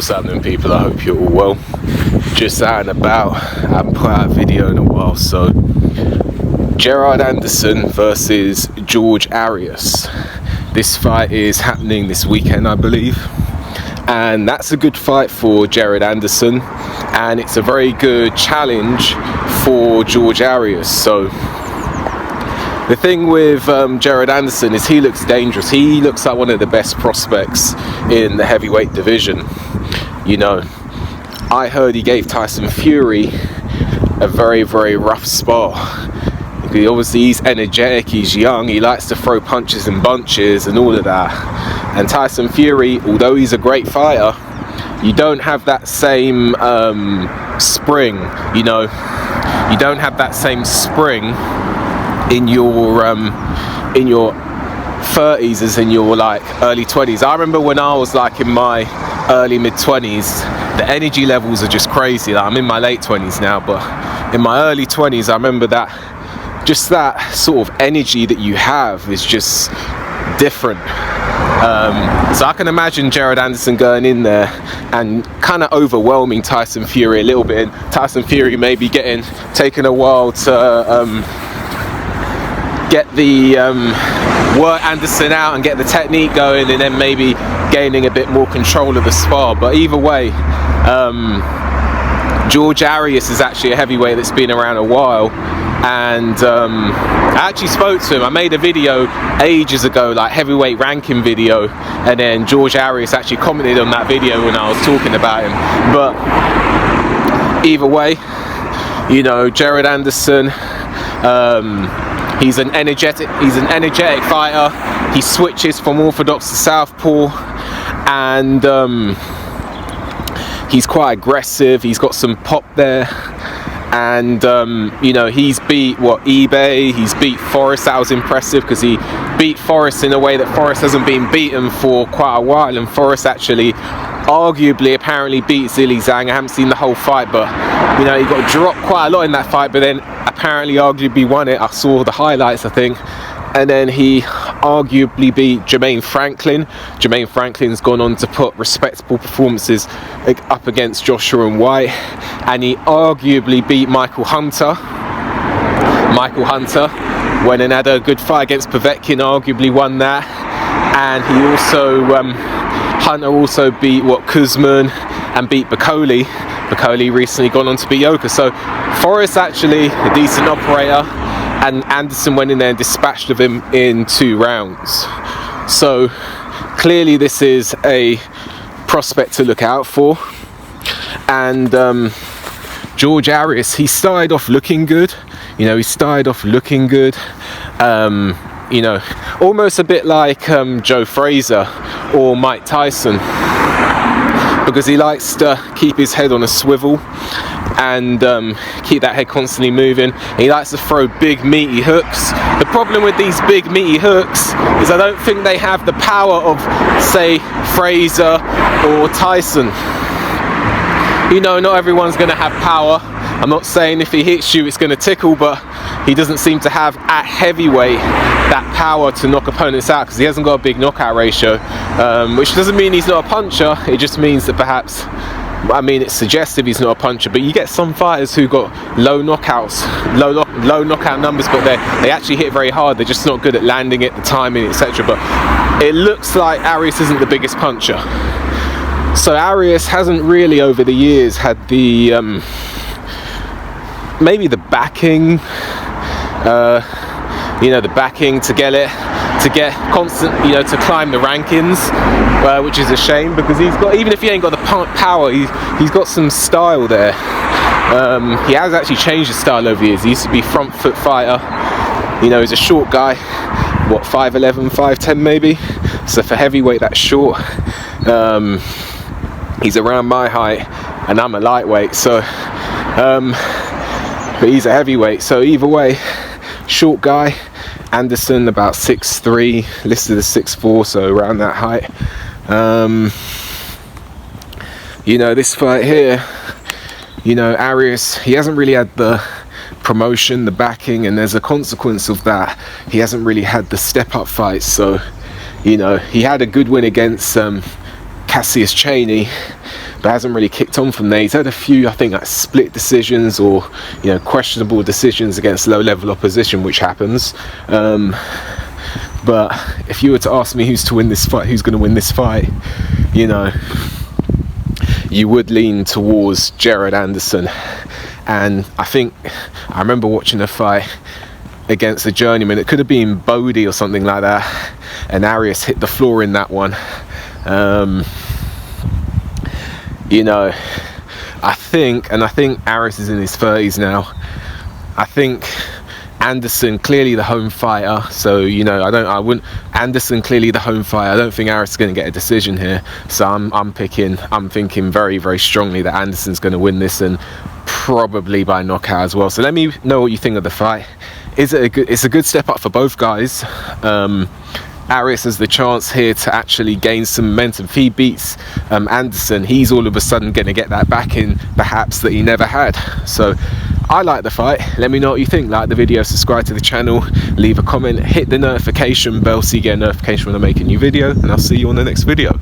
What's happening, people? I hope you're all well. Just out and about. I haven't put out a video in a while. So Gerard Anderson versus George Arias. This fight is happening this weekend, I believe, and that's a good fight for Gerard Anderson, and it's a very good challenge for George Arias. So the thing with Gerard Anderson is he looks dangerous. He looks like one of the best prospects in the heavyweight division. You know, I heard he gave Tyson Fury a very, very rough spar. Obviously he's energetic, he's young, he likes to throw punches in bunches and all of that. And Tyson Fury, although he's a great fighter, you don't have that same spring, you know. You don't have that same spring in your 30s as in your like early 20s. I remember when I was like in my early mid 20s, the energy levels are just crazy. Like, I'm in my late 20s now, but in my early 20s I remember that just that sort of energy that you have is just different. So I can imagine Gerard Anderson going in there and kind of overwhelming Tyson Fury a little bit, and Tyson Fury maybe taking a while to get the work Anderson out and get the technique going, and then maybe gaining a bit more control of the spar. But either way, George Arias is actually a heavyweight that's been around a while, and I actually spoke to him. I made a video ages ago, like heavyweight ranking video, and then George Arias actually commented on that video when I was talking about him. But either way, you know, Gerard Anderson, he's an energetic fighter. He switches from orthodox to southpaw, and he's quite aggressive. He's got some pop there, and you know, he's beat eBay. He's beat Forrest. That was impressive because he beat Forrest in a way that Forrest hasn't been beaten for quite a while, and Forrest actually arguably apparently beat Zhilei Zhang. I haven't seen the whole fight, but you know, he got dropped quite a lot in that fight, but then apparently arguably won it. I saw the highlights, I think. And then he arguably beat Jermaine Franklin. Jermaine Franklin's gone on to put respectable performances up against Joshua and White. And he arguably beat Michael Hunter. Went and had a good fight against Povetkin, arguably won that. And he also, Hunter also beat Kuzman and beat Bakoli. Bakoli recently gone on to beat Yoka. So Forrest actually a decent operator, and Anderson went in there and dispatched of him in 2 rounds. So clearly this is a prospect to look out for. And George Arias, he started off looking good. You know, you know, almost a bit like Joe Frazier or Mike Tyson, because he likes to keep his head on a swivel and keep that head constantly moving. He likes to throw big meaty hooks. The problem with these big meaty hooks is I don't think they have the power of, say, Frazier or Tyson. You know, not everyone's going to have power. I'm not saying if he hits you it's going to tickle, but he doesn't seem to have at heavyweight that power to knock opponents out, because he hasn't got a big knockout ratio, which doesn't mean he's not a puncher. It just means that perhaps, I mean, it's suggestive he's not a puncher. But you get some fighters who got low knockout numbers, but they actually hit very hard. They're just not good at landing it, the timing, etc. But it looks like Arias isn't the biggest puncher. So Arias hasn't really over the years had the maybe the backing, you know, the backing to get constant, you know, to climb the rankings, which is a shame, because he's got, even if he ain't got the power, he's got some style there. He has actually changed his style over the years. He used to be front foot fighter. You know, he's a short guy, 5'11", 5'10" maybe. So for heavyweight, that's short. He's around my height, and I'm a lightweight. So, but he's a heavyweight. So either way, short guy. Anderson about 6'3", listed as 6'4", so around that height. You know, this fight here, you know, Arias, he hasn't really had the promotion, the backing, and there's a consequence of that. He hasn't really had the step-up fights. So, you know, he had a good win against Cassius Chaney, but hasn't really kicked on from there. He's had a few, I think, like split decisions or, you know, questionable decisions against low-level opposition, which happens. But if you were to ask me who's to win this fight, who's going to win this fight, you know, you would lean towards Jared Anderson. And I remember watching a fight against a journeyman. It could have been Bodie or something like that, and Arias hit the floor in that one. You know, I think Arias is in his 30s now. I think Anderson, clearly the home fighter, so, you know, Anderson clearly the home fighter. I don't think Arias is going to get a decision here, so I'm thinking very, very strongly that Anderson's going to win this, and probably by knockout as well. So let me know what you think of the fight. It's a good step up for both guys. Arias has the chance here to actually gain some momentum. If he beats Anderson, he's all of a sudden going to get that back in, perhaps, that he never had. So I like the fight. Let me know what you think. Like the video, subscribe to the channel, leave a comment, hit the notification bell so you get a notification when I make a new video, and I'll see you on the next video.